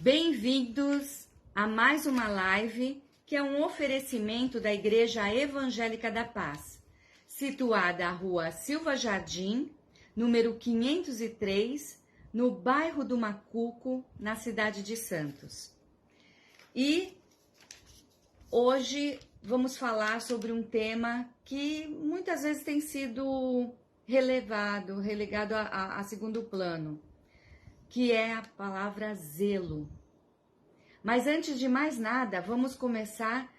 Bem-vindos a mais uma live que é um oferecimento da Igreja Evangélica da Paz, situada à Rua Silva Jardim, número 503, no bairro do Macuco, na cidade de Santos. E hoje vamos falar sobre um tema que muitas vezes tem sido relegado a segundo plano, que é a palavra zelo. Mas antes de mais nada, vamos começar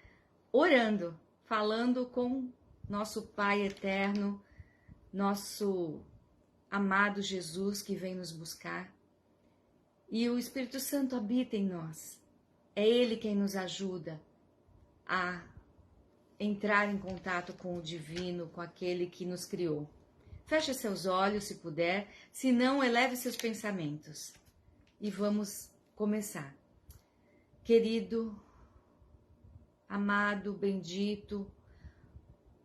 orando, falando com nosso Pai eterno, nosso amado Jesus que vem nos buscar. E o Espírito Santo habita em nós. É Ele quem nos ajuda a entrar em contato com o divino, com aquele que nos criou. Feche seus olhos, se puder, se não, eleve seus pensamentos. E vamos começar. Querido, amado, bendito,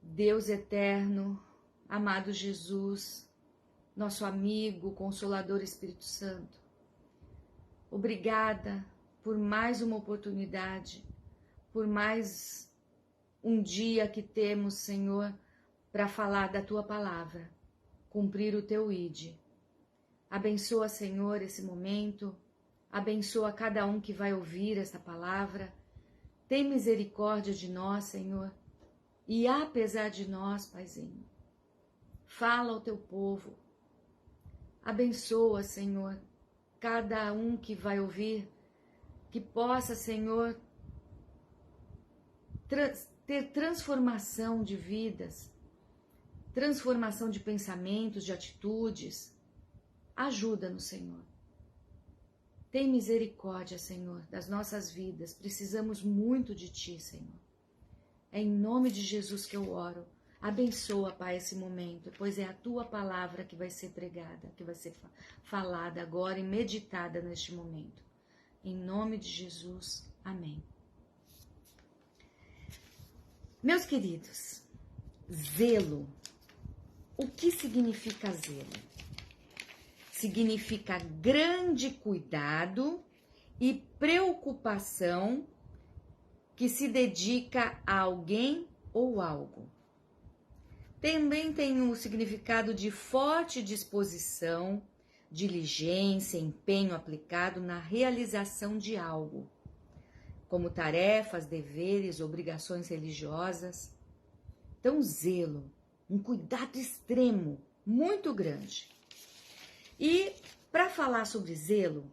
Deus eterno, amado Jesus, nosso amigo, Consolador Espírito Santo, obrigada por mais uma oportunidade, por mais um dia que temos, Senhor, para falar da Tua Palavra, cumprir o Teu ID. Abençoa, Senhor, esse momento, abençoa cada um que vai ouvir esta palavra. Tem misericórdia de nós, Senhor, e apesar de nós, Paizinho, fala ao Teu povo. Abençoa, Senhor, cada um que vai ouvir, que possa, Senhor, ter transformação de vidas, transformação de pensamentos, de atitudes. Ajuda-nos, Senhor. Tem misericórdia, Senhor, das nossas vidas. Precisamos muito de Ti, Senhor. É em nome de Jesus que eu oro. Abençoa, Pai, esse momento, pois é a Tua palavra que vai ser pregada, que vai ser falada agora e meditada neste momento. Em nome de Jesus, amém. Meus queridos, zelo. O que significa zelo? Significa grande cuidado e preocupação que se dedica a alguém ou algo. Também tem o significado de forte disposição, diligência, empenho aplicado na realização de algo, como tarefas, deveres, obrigações religiosas. Então, zelo, um cuidado extremo, muito grande. E para falar sobre zelo,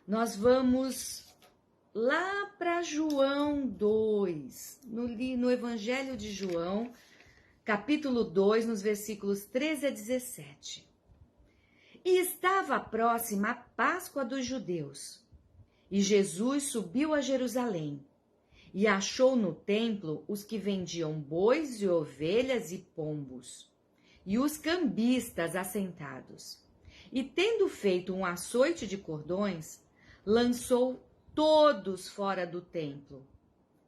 nós vamos lá para João 2, no Evangelho de João, capítulo 2, nos versículos 13 a 17. E estava próxima a Páscoa dos judeus, e Jesus subiu a Jerusalém, e achou no templo os que vendiam bois e ovelhas e pombos, e os cambistas assentados. E tendo feito um açoite de cordões, lançou todos fora do templo,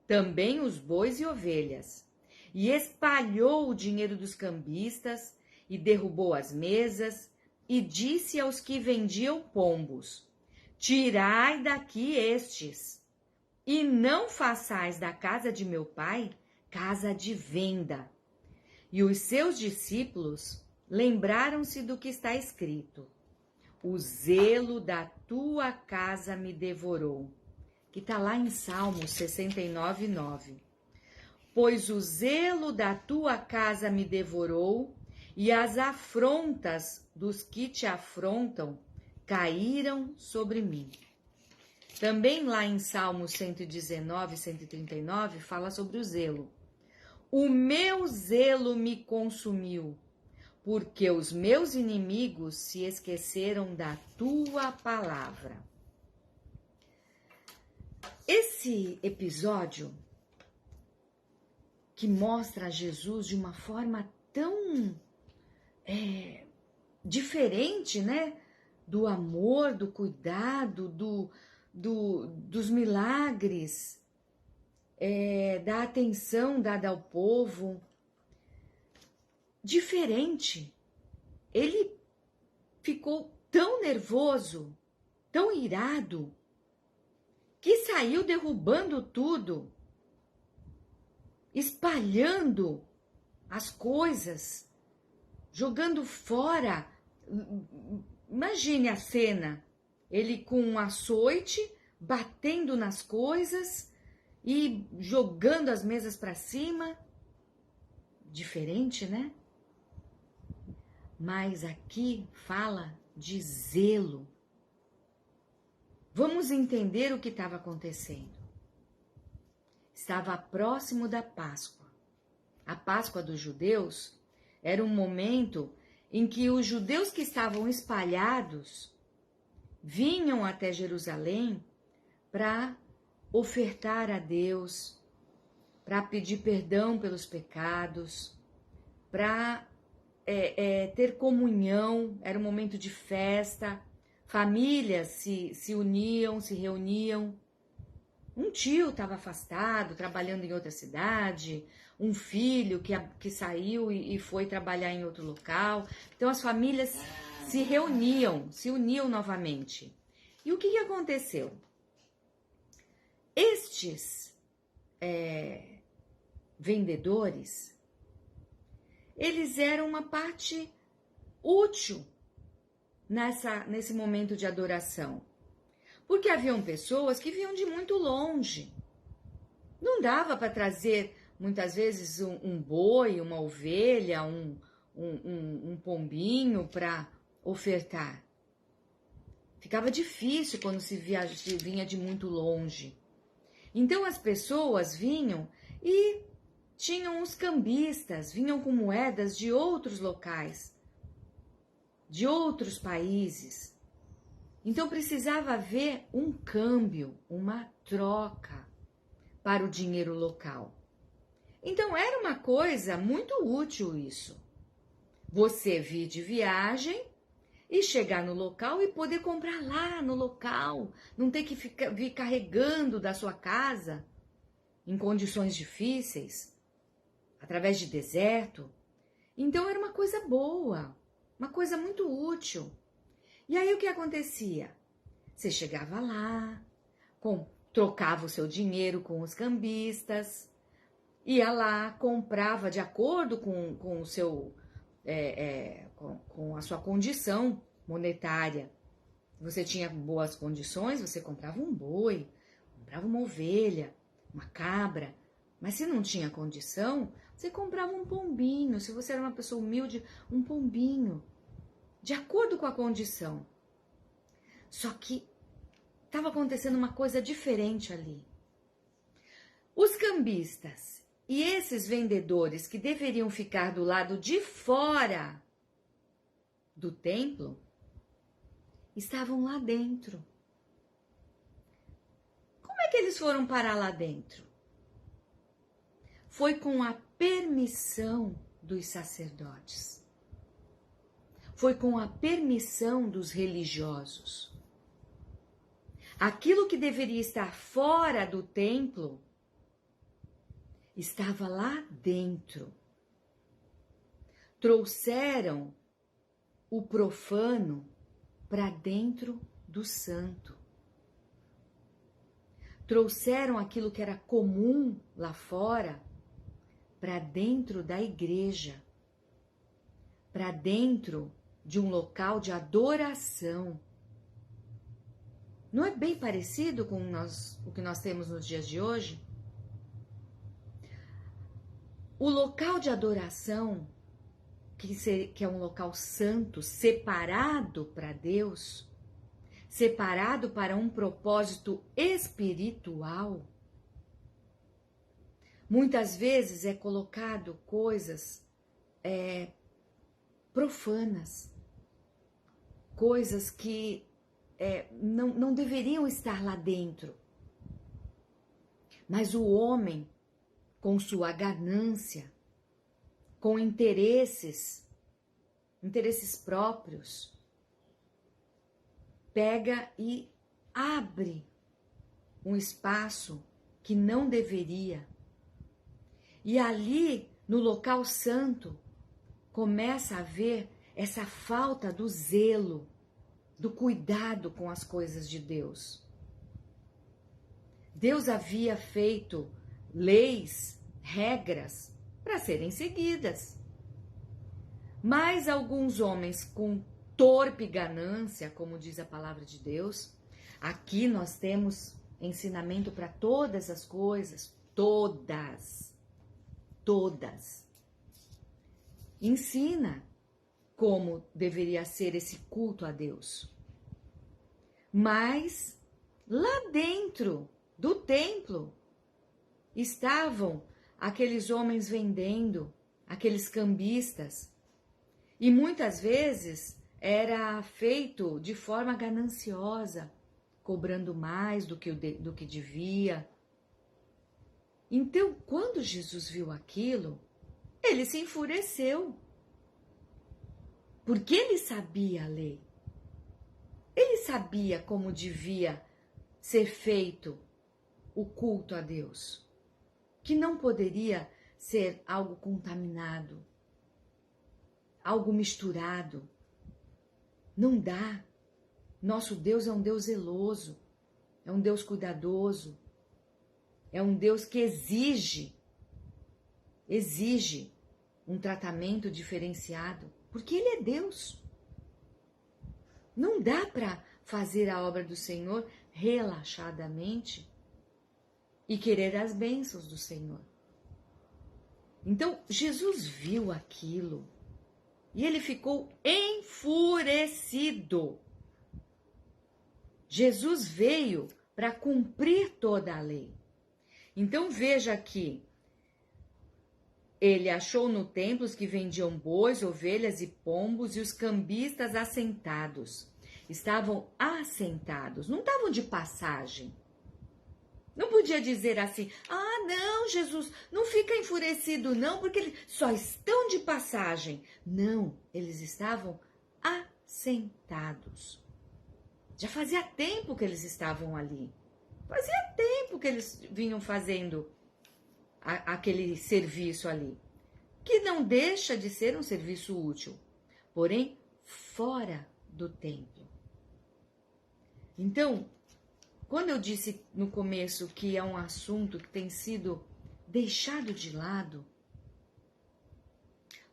também os bois e ovelhas, e espalhou o dinheiro dos cambistas, e derrubou as mesas, e disse aos que vendiam pombos: tirai daqui estes, e não façais da casa de meu pai casa de venda. E os seus discípulos lembraram-se do que está escrito: o zelo da tua casa me devorou, que está lá em Salmos 69, 9. Pois o zelo da tua casa me devorou, e as afrontas dos que te afrontam caíram sobre mim. Também lá em Salmos 119, 139, fala sobre o zelo. O meu zelo me consumiu, porque os meus inimigos se esqueceram da tua palavra. Esse episódio que mostra Jesus de uma forma tão diferente, né? Do amor, do cuidado, dos milagres, da atenção dada ao povo. Diferente. Ele ficou tão nervoso, tão irado, que saiu derrubando tudo, espalhando as coisas, jogando fora. Imagine a cena, ele com um açoite, batendo nas coisas e jogando as mesas para cima. Diferente, né? Mas aqui fala de zelo. Vamos entender o que estava acontecendo. Estava próximo da Páscoa. A Páscoa dos judeus era um momento em que os judeus que estavam espalhados vinham até Jerusalém para ofertar a Deus, para pedir perdão pelos pecados, para ter comunhão. Era um momento de festa, famílias se uniam, se reuniam. Um tio estava afastado, trabalhando em outra cidade, um filho que saiu e foi trabalhar em outro local. Então as famílias se reuniam, se uniam novamente. E o que aconteceu? Estes vendedores, eles eram uma parte útil nesse momento de adoração. Porque haviam pessoas que vinham de muito longe. Não dava para trazer, muitas vezes, um boi, uma ovelha, um pombinho para ofertar. Ficava difícil quando se vinha de muito longe. Então as pessoas vinham e tinham os cambistas, vinham com moedas de outros locais, de outros países. Então precisava haver um câmbio, uma troca para o dinheiro local. Então era uma coisa muito útil isso. Você vir de viagem e chegar no local e poder comprar lá no local, não ter que vir carregando da sua casa em condições difíceis, através de deserto. Então era uma coisa boa, uma coisa muito útil. E aí o que acontecia? Você chegava lá, trocava o seu dinheiro com os cambistas, ia lá, comprava de acordo com o seu, com a sua condição monetária. Se você tinha boas condições, você comprava um boi, comprava uma ovelha, uma cabra. Mas se não tinha condição, você comprava um pombinho. Se você era uma pessoa humilde, um pombinho. De acordo com a condição. Só que estava acontecendo uma coisa diferente ali. Os cambistas e esses vendedores que deveriam ficar do lado de fora do templo, estavam lá dentro. Como é que eles foram parar lá dentro? Foi com a permissão dos sacerdotes. Foi com a permissão dos religiosos. Aquilo que deveria estar fora do templo estava lá dentro. Trouxeram o profano para dentro do santo. Trouxeram aquilo que era comum lá fora para dentro da igreja, para dentro de um local de adoração. Não é bem parecido com o que nós temos nos dias de hoje? O local de adoração, que é um local santo, separado para Deus, separado para um propósito espiritual, muitas vezes é colocado coisas profanas, coisas que não deveriam estar lá dentro. Mas o homem, com sua ganância, com interesses próprios, pega e abre um espaço que não deveria. E ali, no local santo, começa a haver essa falta do zelo, do cuidado com as coisas de Deus. Deus havia feito leis, regras para serem seguidas. Mas alguns homens com torpe ganância, como diz a palavra de Deus, aqui nós temos ensinamento para todas as coisas, todas. Ensina como deveria ser esse culto a Deus. Mas lá dentro do templo estavam aqueles homens vendendo, aqueles cambistas, e muitas vezes era feito de forma gananciosa, cobrando mais do que devia. Então, quando Jesus viu aquilo, ele se enfureceu, porque ele sabia a lei. Ele sabia como devia ser feito o culto a Deus, que não poderia ser algo contaminado, algo misturado. Não dá. Nosso Deus é um Deus zeloso, é um Deus cuidadoso, é um Deus que exige um tratamento diferenciado, porque Ele é Deus. Não dá para fazer a obra do Senhor relaxadamente e querer as bênçãos do Senhor. Então, Jesus viu aquilo e ele ficou enfurecido. Jesus veio para cumprir toda a lei. Então, veja aqui. Ele achou no templo os que vendiam bois, ovelhas e pombos e os cambistas assentados. Estavam assentados, não estavam de passagem. Não podia dizer assim, não, Jesus, não fica enfurecido não, porque eles só estão de passagem. Não, eles estavam assentados. Já fazia tempo que eles estavam ali. Fazia tempo que eles vinham fazendo aquele serviço ali, que não deixa de ser um serviço útil, porém fora do templo. Então, quando eu disse no começo que é um assunto que tem sido deixado de lado,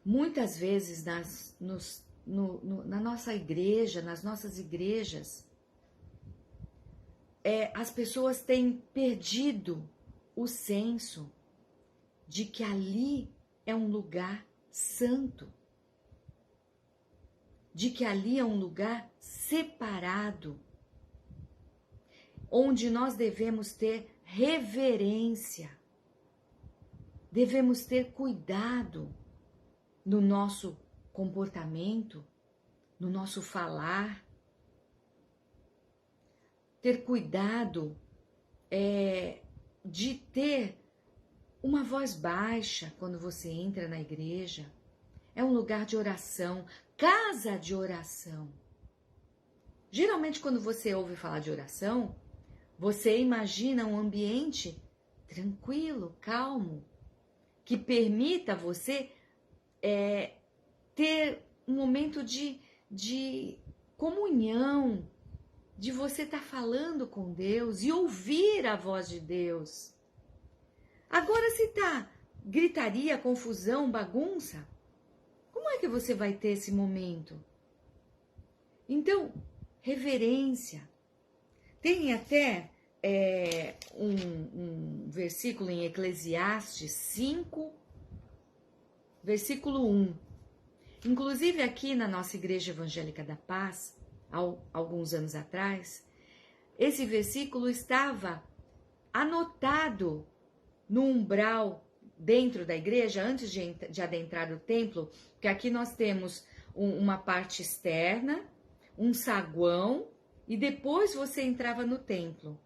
muitas vezes na nossa igreja, nas nossas igrejas, as pessoas têm perdido o senso de que ali é um lugar santo, de que ali é um lugar separado, onde nós devemos ter reverência, devemos ter cuidado no nosso comportamento, no nosso falar, ter cuidado de ter uma voz baixa quando você entra na igreja. É um lugar de oração, casa de oração. Geralmente, quando você ouve falar de oração, você imagina um ambiente tranquilo, calmo, que permita você ter um momento de comunhão, de você estar falando com Deus e ouvir a voz de Deus. Agora, se tá gritaria, confusão, bagunça, como é que você vai ter esse momento? Então, reverência. Tem até um versículo em Eclesiastes 5, versículo 1. Inclusive aqui na nossa Igreja Evangélica da Paz, alguns anos atrás, esse versículo estava anotado no umbral dentro da igreja, antes de adentrar o templo, que aqui nós temos uma parte externa, um saguão, e depois você entrava no templo.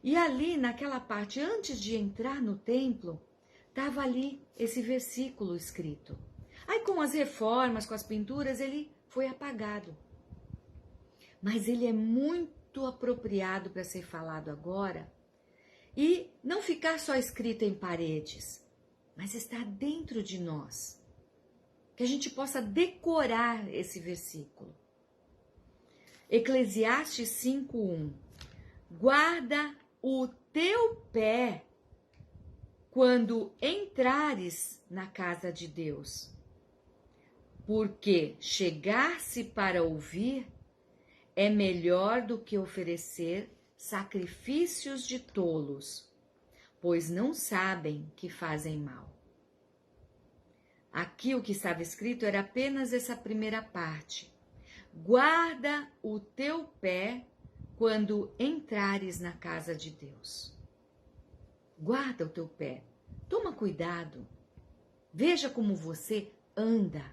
E ali, naquela parte, antes de entrar no templo, estava ali esse versículo escrito. Aí com as reformas, com as pinturas, ele foi apagado. Mas ele é muito apropriado para ser falado agora, e não ficar só escrito em paredes, mas estar dentro de nós. Que a gente possa decorar esse versículo. Eclesiastes 5:1. Guarda o teu pé quando entrares na casa de Deus, porque chegar-se para ouvir é melhor do que oferecer sacrifícios de tolos, pois não sabem que fazem mal. Aqui o que estava escrito era apenas essa primeira parte. Guarda o teu pé quando entrares na casa de Deus. Guarda o teu pé. Toma cuidado. Veja como você anda.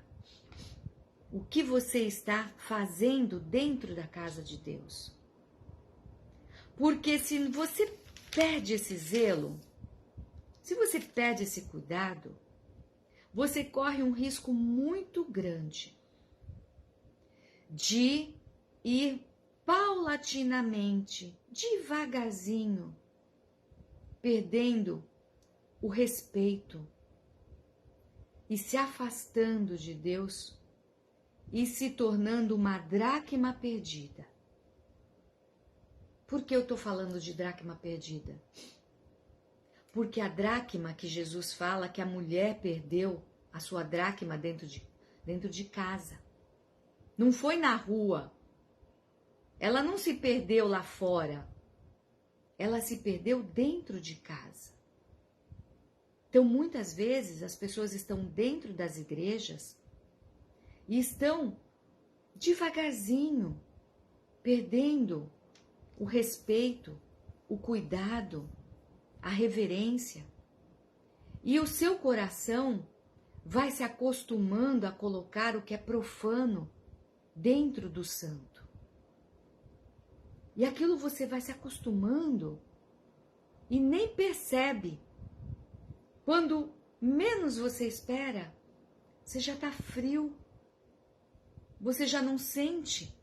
O que você está fazendo dentro da casa de Deus. Porque se você perde esse zelo, se você perde esse cuidado, você corre um risco muito grande de ir paulatinamente, devagarzinho, perdendo o respeito e se afastando de Deus e se tornando uma dracma perdida. Por que eu estou falando de dracma perdida? Porque a dracma que Jesus fala que a mulher perdeu a sua dracma dentro de casa. Não foi na rua. Ela não se perdeu lá fora. Ela se perdeu dentro de casa. Então, muitas vezes, as pessoas estão dentro das igrejas e estão devagarzinho, perdendo o respeito, o cuidado, a reverência. E o seu coração vai se acostumando a colocar o que é profano dentro do santo. E aquilo você vai se acostumando e nem percebe. Quando menos você espera, você já está frio. Você já não sente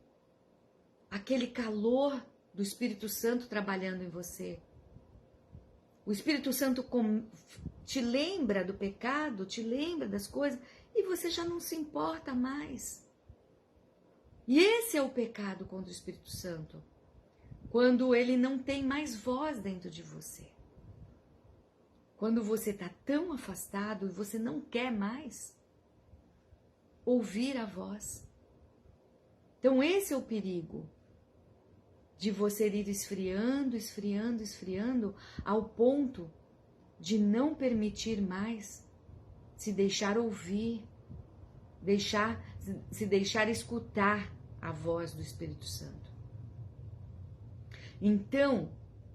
aquele calor do Espírito Santo trabalhando em você. O Espírito Santo te lembra do pecado, te lembra das coisas, e você já não se importa mais. E esse é o pecado contra o Espírito Santo. Quando ele não tem mais voz dentro de você. Quando você está tão afastado e você não quer mais ouvir a voz. Então esse é o perigo de você ir esfriando, esfriando, esfriando, ao ponto de não permitir mais se deixar ouvir, se deixar escutar a voz do Espírito Santo. Então,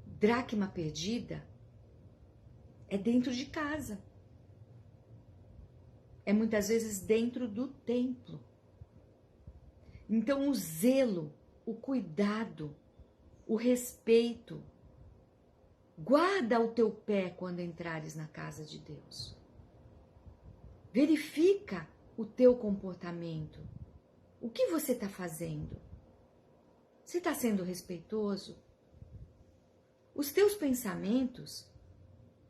dracma perdida é dentro de casa. É muitas vezes dentro do templo. Então, o zelo, o cuidado, o respeito. Guarda o teu pé quando entrares na casa de Deus. Verifica o teu comportamento. O que você está fazendo? Você está sendo respeitoso? Os teus pensamentos,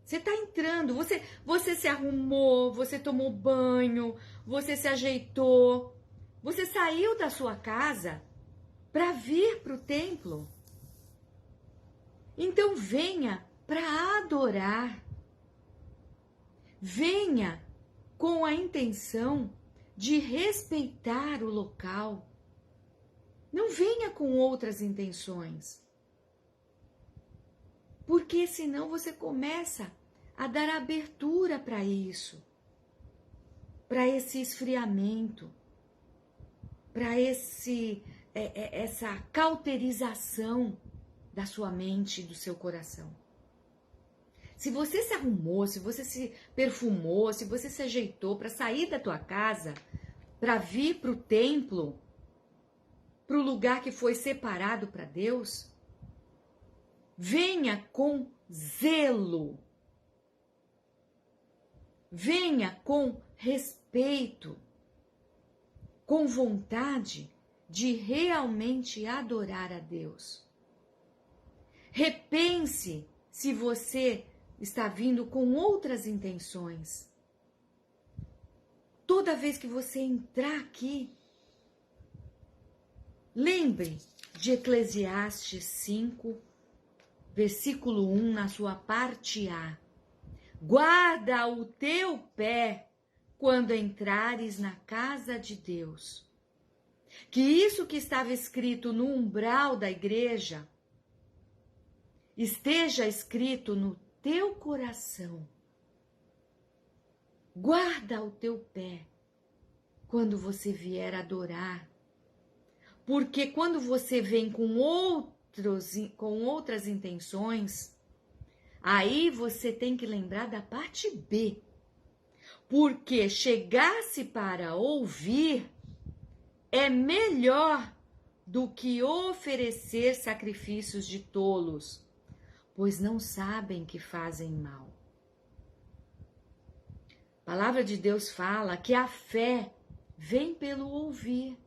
você está entrando, você se arrumou, você tomou banho, você se ajeitou, você saiu da sua casa para vir para o templo. Então venha para adorar. Venha com a intenção de respeitar o local. Não venha com outras intenções. Porque senão você começa a dar abertura para isso, para esse esfriamento, para essa cauterização da sua mente e do seu coração. Se você se arrumou, se você se perfumou, se você se ajeitou para sair da tua casa, para vir para o templo, para o lugar que foi separado para Deus, venha com zelo, venha com respeito, com vontade de realmente adorar a Deus. Repense se você está vindo com outras intenções. Toda vez que você entrar aqui, lembre de Eclesiastes 5, versículo 1, na sua parte A. Guarda o teu pé quando entrares na casa de Deus. Que isso que estava escrito no umbral da igreja esteja escrito no teu coração. Guarda o teu pé quando você vier adorar. Porque quando você vem com outras intenções, aí você tem que lembrar da parte B. Porque chegar-se para ouvir é melhor do que oferecer sacrifícios de tolos, pois não sabem que fazem mal. A palavra de Deus fala que a fé vem pelo ouvir.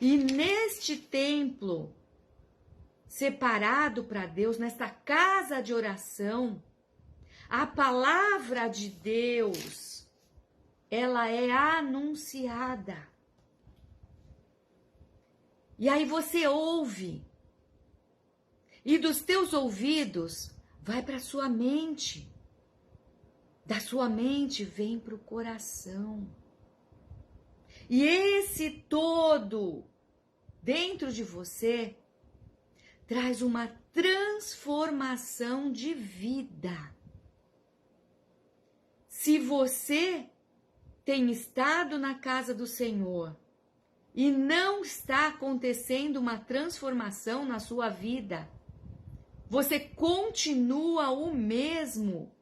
E neste templo separado para Deus, nesta casa de oração, a palavra de Deus, ela é anunciada. E aí você ouve. E dos teus ouvidos vai para a sua mente. Da sua mente vem para o coração. E esse todo dentro de você traz uma transformação de vida. Se você tem estado na casa do Senhor e não está acontecendo uma transformação na sua vida, você continua o mesmo,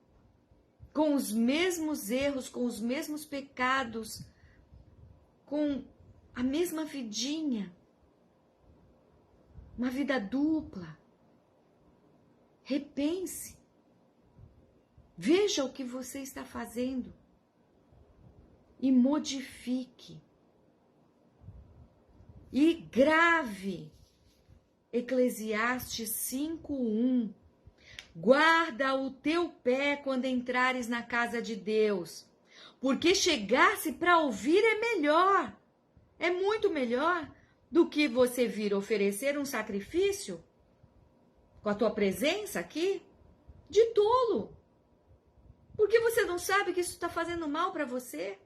com os mesmos erros, com os mesmos pecados, com a mesma vidinha, uma vida dupla. Repense. Veja o que você está fazendo e modifique. E grave Eclesiastes 5:1. Guarda o teu pé quando entrares na casa de Deus, porque chegar-se para ouvir é melhor, é muito melhor do que você vir oferecer um sacrifício com a tua presença aqui de tolo. Porque você não sabe que isso está fazendo mal para você.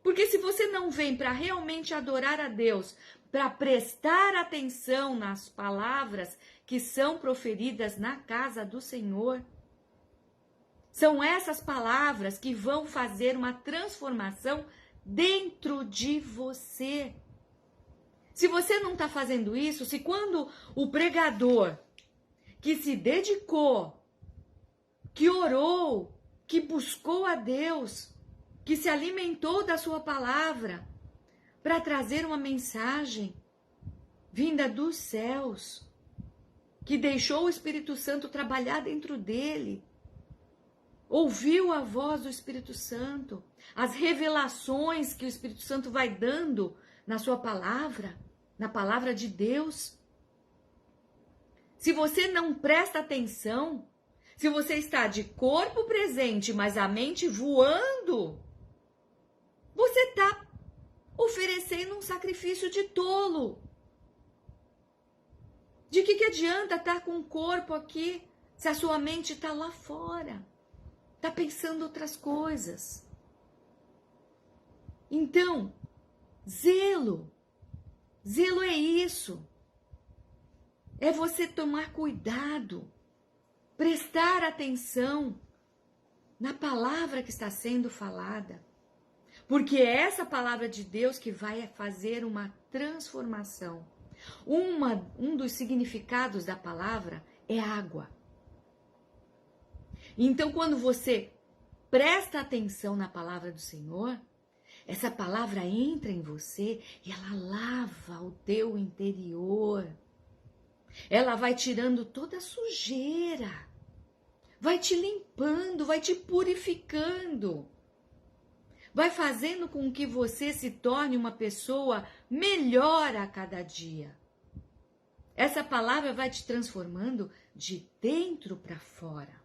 Porque se você não vem para realmente adorar a Deus, para prestar atenção nas palavras que são proferidas na casa do Senhor, são essas palavras que vão fazer uma transformação dentro de você. Se você não está fazendo isso, se quando o pregador que se dedicou, que orou, que buscou a Deus, que se alimentou da sua palavra para trazer uma mensagem vinda dos céus, que deixou o Espírito Santo trabalhar dentro dele, ouviu a voz do Espírito Santo, as revelações que o Espírito Santo vai dando na sua palavra, na palavra de Deus. Se você não presta atenção, se você está de corpo presente, mas a mente voando, você está oferecendo um sacrifício de tolo. De que adianta estar com o corpo aqui se a sua mente está lá fora? Está pensando outras coisas. Então, zelo. Zelo é isso. É você tomar cuidado, prestar atenção na palavra que está sendo falada. Porque é essa palavra de Deus que vai fazer uma transformação. Um dos significados da palavra é água. Então, quando você presta atenção na palavra do Senhor, essa palavra entra em você e ela lava o teu interior. Ela vai tirando toda a sujeira, vai te limpando, vai te purificando, vai fazendo com que você se torne uma pessoa melhor a cada dia. Essa palavra vai te transformando de dentro para fora.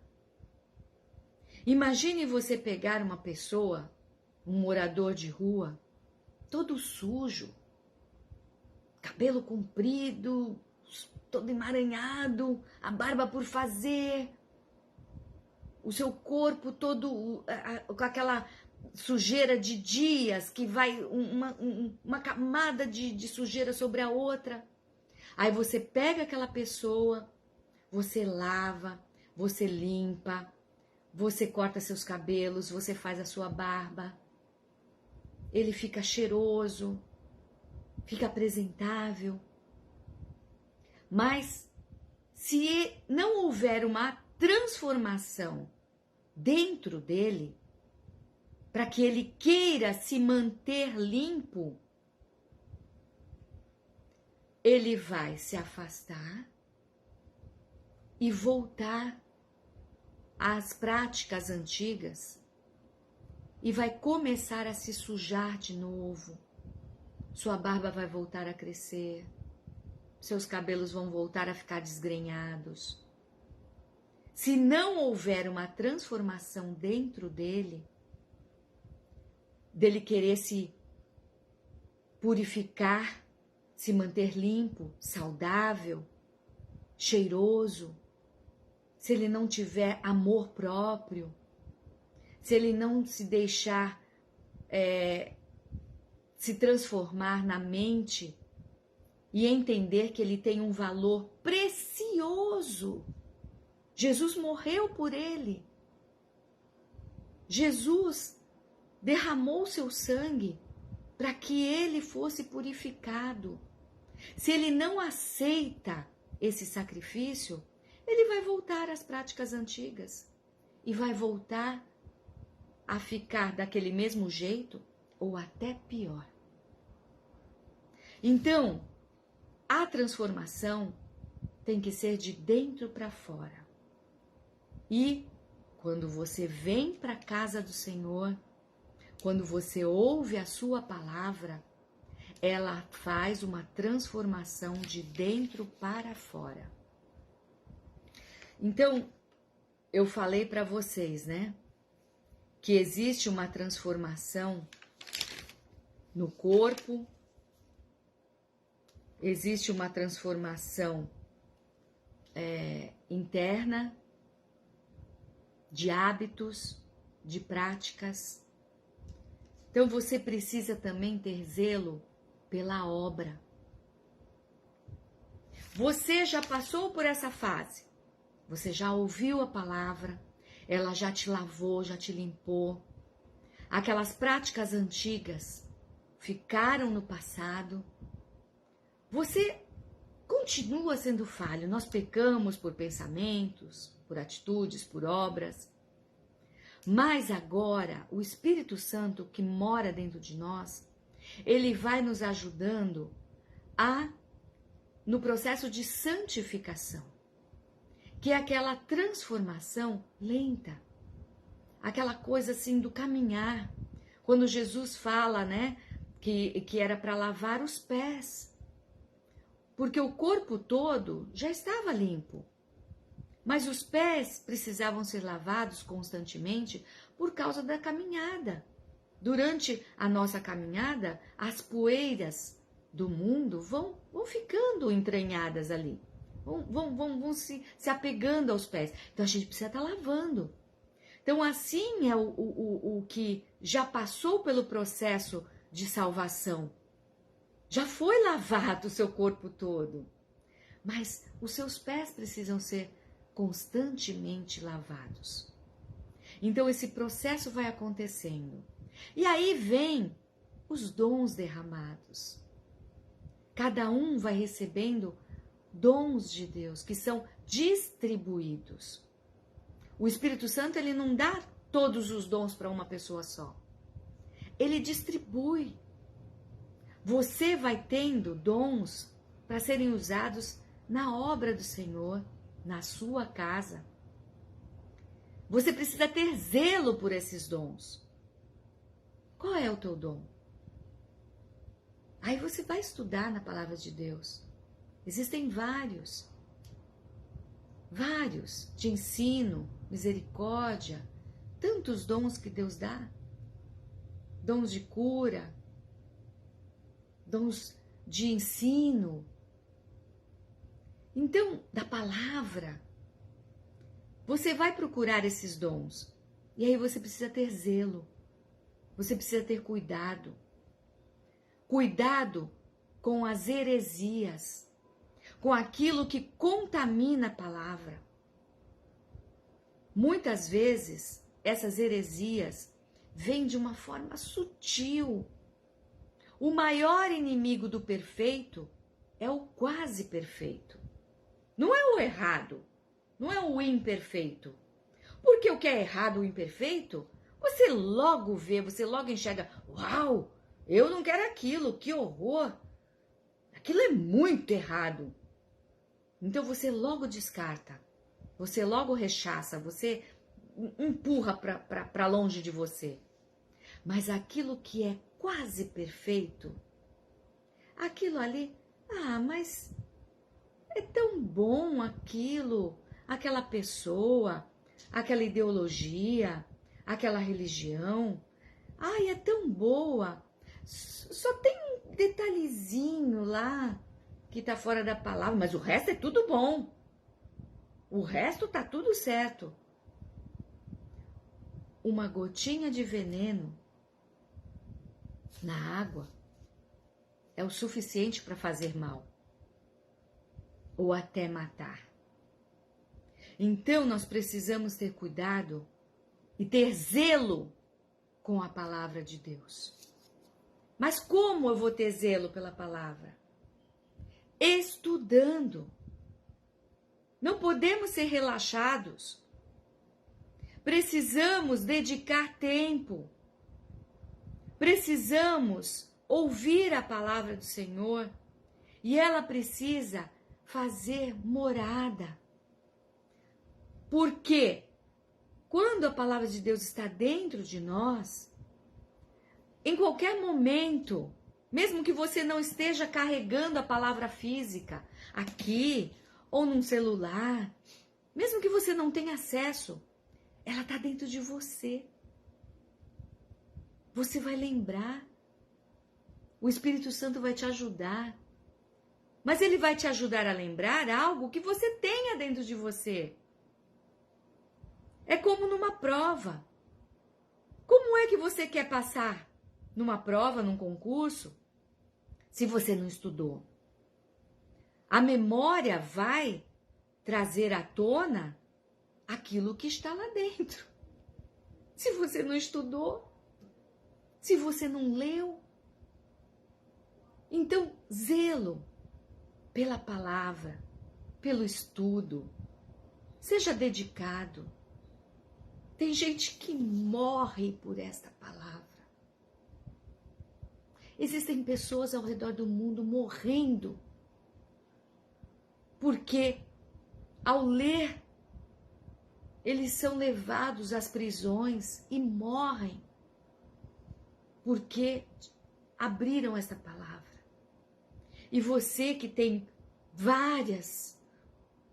Imagine você pegar uma pessoa, um morador de rua, todo sujo, cabelo comprido, todo emaranhado, a barba por fazer, o seu corpo todo com aquela sujeira de dias, que vai uma camada de sujeira sobre a outra. Aí você pega aquela pessoa, você lava, você limpa, você corta seus cabelos, você faz a sua barba. Ele fica cheiroso, fica apresentável. Mas se não houver uma transformação dentro dele, para que ele queira se manter limpo, ele vai se afastar e voltar às práticas antigas e vai começar a se sujar de novo. Sua barba vai voltar a crescer, seus cabelos vão voltar a ficar desgrenhados. Se não houver uma transformação dentro dele querer se purificar, se manter limpo, saudável, cheiroso, se ele não tiver amor próprio, se ele não se deixar se transformar na mente e entender que ele tem um valor precioso. Jesus morreu por ele. Jesus derramou seu sangue para que ele fosse purificado. Se ele não aceita esse sacrifício, ele vai voltar às práticas antigas e vai voltar a ficar daquele mesmo jeito ou até pior. Então, a transformação tem que ser de dentro para fora. E quando você vem para a casa do Senhor, quando você ouve a sua palavra, ela faz uma transformação de dentro para fora. Então, eu falei para vocês, né, que existe uma transformação no corpo, existe uma transformação interna, de hábitos, de práticas. Então você precisa também ter zelo pela obra. Você já passou por essa fase, você já ouviu a palavra, ela já te lavou, já te limpou. Aquelas práticas antigas ficaram no passado. Você continua sendo falho. Nós pecamos por pensamentos, por atitudes, por obras. Mas agora, o Espírito Santo que mora dentro de nós, ele vai nos ajudando no processo de santificação, que é aquela transformação lenta, aquela coisa assim do caminhar. Quando Jesus fala, né, que era para lavar os pés, porque o corpo todo já estava limpo, mas os pés precisavam ser lavados constantemente por causa da caminhada. Durante a nossa caminhada, as poeiras do mundo vão ficando entranhadas ali, vão se apegando aos pés. Então a gente precisa estar lavando. Então assim é o que já passou pelo processo de salvação. Já foi lavado o seu corpo todo, mas os seus pés precisam ser constantemente lavados. Então esse processo vai acontecendo. E aí vem os dons derramados. Cada um vai recebendo dons de Deus que são distribuídos. O Espírito Santo, ele não dá todos os dons para uma pessoa só. Ele distribui. Você vai tendo dons para serem usados na obra do Senhor, na sua casa. Você precisa ter zelo por esses dons. Qual é o teu dom? Aí você vai estudar na palavra de Deus. Existem vários de ensino, misericórdia, tantos dons que Deus dá. Dons de cura, dons de ensino. Então, da palavra, você vai procurar esses dons. E aí você precisa ter zelo. Você precisa ter cuidado. Cuidado com as heresias, com aquilo que contamina a palavra. Muitas vezes, essas heresias vêm de uma forma sutil. O maior inimigo do perfeito é o quase perfeito. Não é o errado, não é o imperfeito. Porque o que é errado, o imperfeito, você logo vê, você logo enxerga, uau, eu não quero aquilo, que horror. Aquilo é muito errado. Então você logo descarta, você logo rechaça, você empurra para longe de você. Mas aquilo que é quase perfeito, aquilo ali, mas é tão bom aquilo, aquela pessoa, aquela ideologia, aquela religião. É tão boa. Só tem um detalhezinho lá que tá fora da palavra, mas o resto é tudo bom. O resto tá tudo certo. Uma gotinha de veneno na água é o suficiente para fazer mal ou até matar. Então nós precisamos ter cuidado e ter zelo com a palavra de Deus. Mas como eu vou ter zelo pela palavra? Estudando. Não podemos ser relaxados. Precisamos dedicar tempo. Precisamos ouvir a palavra do Senhor. E ela precisa fazer morada. Porque quando a palavra de Deus está dentro de nós, em qualquer momento, mesmo que você não esteja carregando a palavra física aqui ou num celular, mesmo que você não tenha acesso, ela está dentro de você. Você vai lembrar. O Espírito Santo vai te ajudar. Mas ele vai te ajudar a lembrar algo que você tenha dentro de você. É como numa prova. Como é que você quer passar numa prova, num concurso, se você não estudou? A memória vai trazer à tona aquilo que está lá dentro. Se você não estudou, se você não leu. Então, zelo pela palavra, pelo estudo. Seja dedicado. Tem gente que morre por esta palavra. Existem pessoas ao redor do mundo morrendo porque, ao ler, eles são levados às prisões e morrem porque abriram esta palavra. E você que tem várias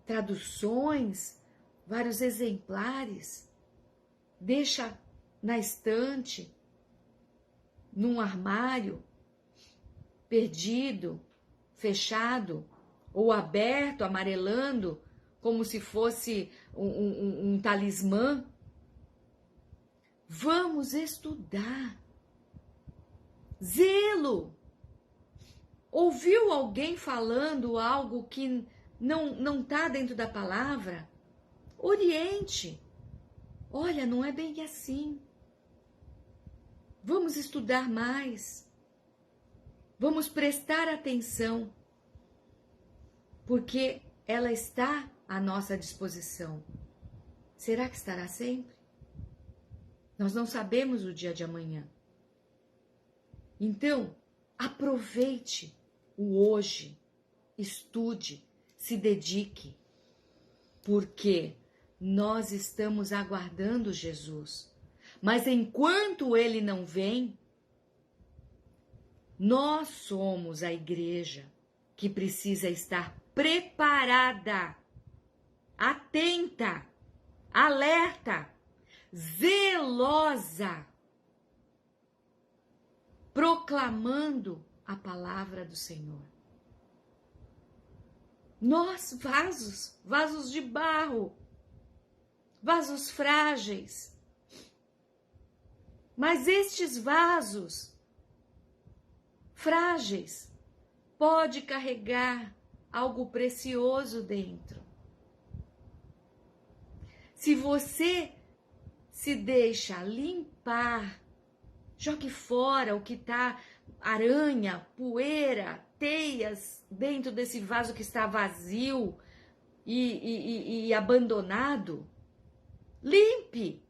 traduções, vários exemplares, deixa na estante, num armário, perdido, fechado, ou aberto, amarelando, como se fosse um talismã. Vamos estudar. Zelo. Ouviu alguém falando algo que não está dentro da palavra? Oriente. Olha, não é bem assim. Vamos estudar mais. Vamos prestar atenção. Porque ela está à nossa disposição. Será que estará sempre? Nós não sabemos o dia de amanhã. Então, aproveite o hoje, estude, se dedique, porque nós estamos aguardando Jesus. Mas enquanto ele não vem, nós somos a igreja que precisa estar preparada, atenta, alerta, zelosa, proclamando a palavra do Senhor. Nós, vasos de barro, vasos frágeis. Mas estes vasos frágeis pode carregar algo precioso dentro. Se você se deixa limpar, jogue fora o que está aranha, poeira, teias dentro desse vaso que está vazio e abandonado. Limpe,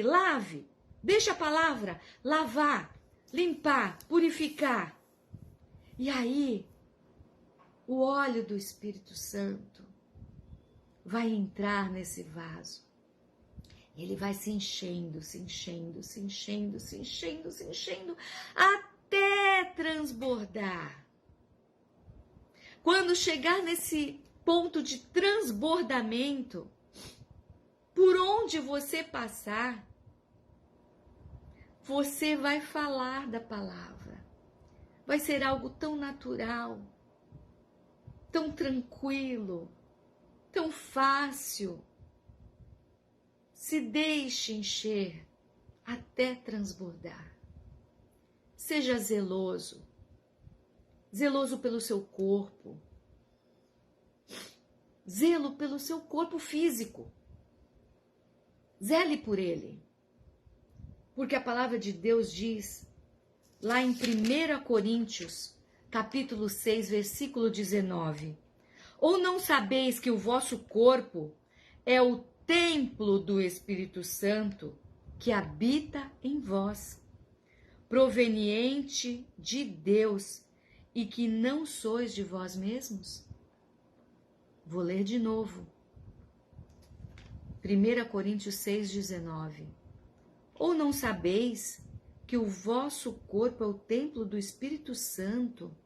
lave. Deixa a palavra lavar, limpar, purificar. E aí, o óleo do Espírito Santo vai entrar nesse vaso. Ele vai se enchendo, até transbordar. Quando chegar nesse ponto de transbordamento, por onde você passar, você vai falar da palavra. Vai ser algo tão natural, tão tranquilo, tão fácil. Se deixe encher até transbordar. Seja zeloso. Zeloso pelo seu corpo. Zelo pelo seu corpo físico. Zele por ele. Porque a palavra de Deus diz, lá em 1 Coríntios, capítulo 6, versículo 19, ou não sabeis que o vosso corpo é o templo do Espírito Santo que habita em vós, proveniente de Deus, e que não sois de vós mesmos? Vou ler de novo. 1 Coríntios 6, 19. Ou não sabeis que o vosso corpo é o templo do Espírito Santo,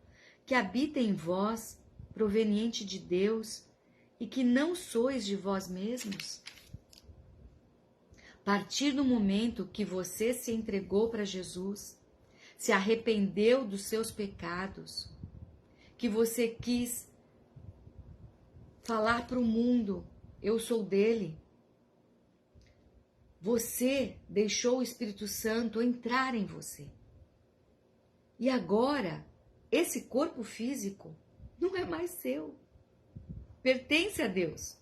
que habita em vós, proveniente de Deus, e que não sois de vós mesmos? A partir do momento que você se entregou para Jesus, se arrependeu dos seus pecados, que você quis falar para o mundo, eu sou dele, você deixou o Espírito Santo entrar em você. E agora, esse corpo físico não é mais seu. Pertence a Deus.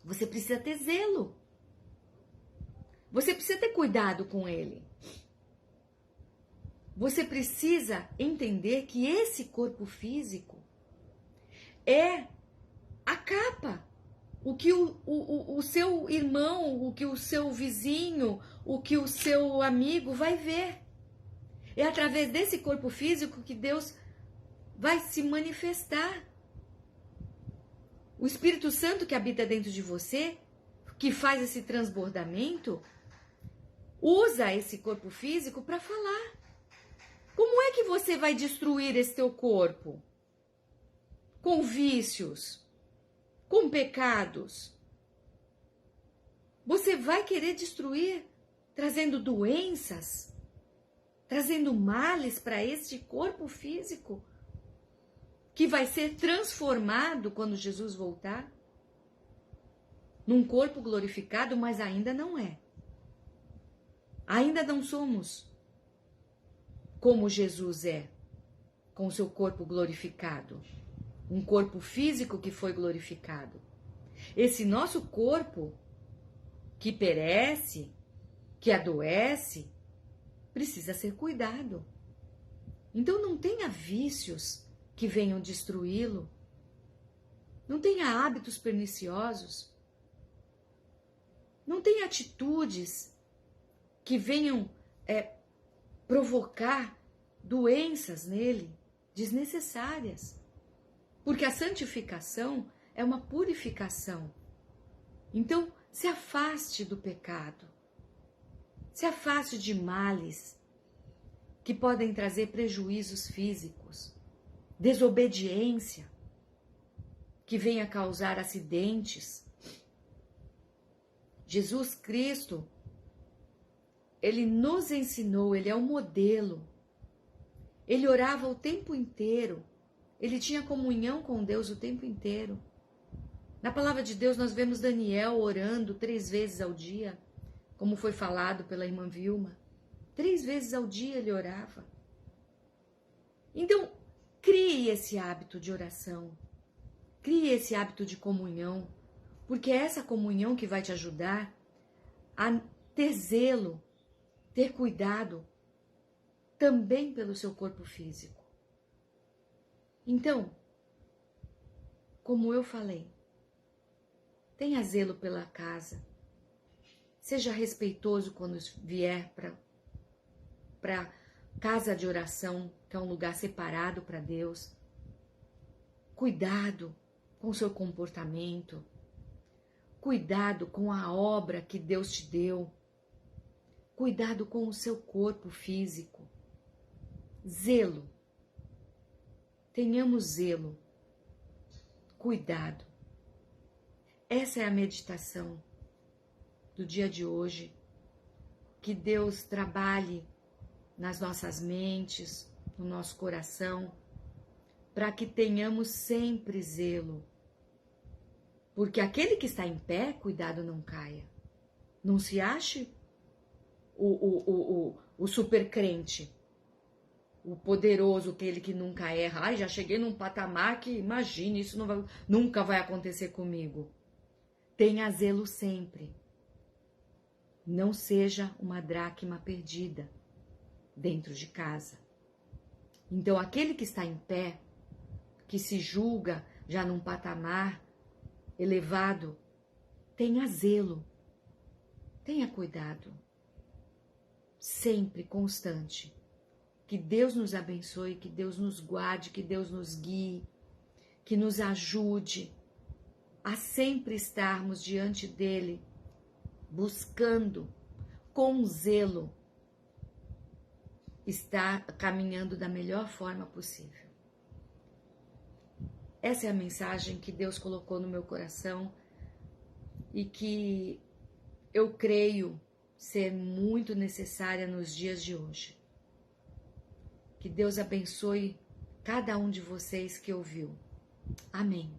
Você precisa ter zelo. Você precisa ter cuidado com ele. Você precisa entender que esse corpo físico é a capa. O que o seu irmão, o que o seu vizinho, o que o seu amigo vai ver. É através desse corpo físico que Deus vai se manifestar. O Espírito Santo que habita dentro de você, que faz esse transbordamento, usa esse corpo físico para falar. Como é que você vai destruir esse teu corpo? Com vícios, com pecados. Você vai querer destruir, trazendo doenças, trazendo males para este corpo físico, que vai ser transformado quando Jesus voltar num corpo glorificado, mas ainda não é. Ainda não somos como Jesus é, com o seu corpo glorificado. Um corpo físico que foi glorificado. Esse nosso corpo, que perece, que adoece, precisa ser cuidado. Então não tenha vícios que venham destruí-lo. Não tenha hábitos perniciosos. Não tenha atitudes que venham provocar doenças nele, desnecessárias. Porque a santificação é uma purificação. Então, se afaste do pecado. Se afaste de males que podem trazer prejuízos físicos, desobediência, que venha causar acidentes. Jesus Cristo, ele nos ensinou, ele é o modelo. Ele orava o tempo inteiro. Ele tinha comunhão com Deus o tempo inteiro. Na palavra de Deus nós vemos Daniel orando 3 vezes ao dia, como foi falado pela irmã Vilma. 3 vezes ao dia ele orava. Então, crie esse hábito de oração. Crie esse hábito de comunhão, porque é essa comunhão que vai te ajudar a ter zelo, ter cuidado também pelo seu corpo físico. Então, como eu falei, tenha zelo pela casa. Seja respeitoso quando vier para casa de oração, que é um lugar separado para Deus. Cuidado com o seu comportamento. Cuidado com a obra que Deus te deu. Cuidado com o seu corpo físico. Zelo. Tenhamos zelo. Cuidado. Essa é a meditação do dia de hoje. Que Deus trabalhe nas nossas mentes, no nosso coração, para que tenhamos sempre zelo. Porque aquele que está em pé, cuidado, não caia. Não se ache o super crente, o poderoso, aquele que nunca erra. Ai, já cheguei num patamar que, imagine, isso nunca vai acontecer comigo. Tenha zelo sempre. Não seja uma dracma perdida dentro de casa. Então, aquele que está em pé, que se julga já num patamar elevado, tenha zelo, tenha cuidado, sempre constante. Que Deus nos abençoe, que Deus nos guarde, que Deus nos guie, que nos ajude a sempre estarmos diante dele, buscando com zelo estar caminhando da melhor forma possível. Essa é a mensagem que Deus colocou no meu coração e que eu creio ser muito necessária nos dias de hoje. Que Deus abençoe cada um de vocês que ouviu. Amém.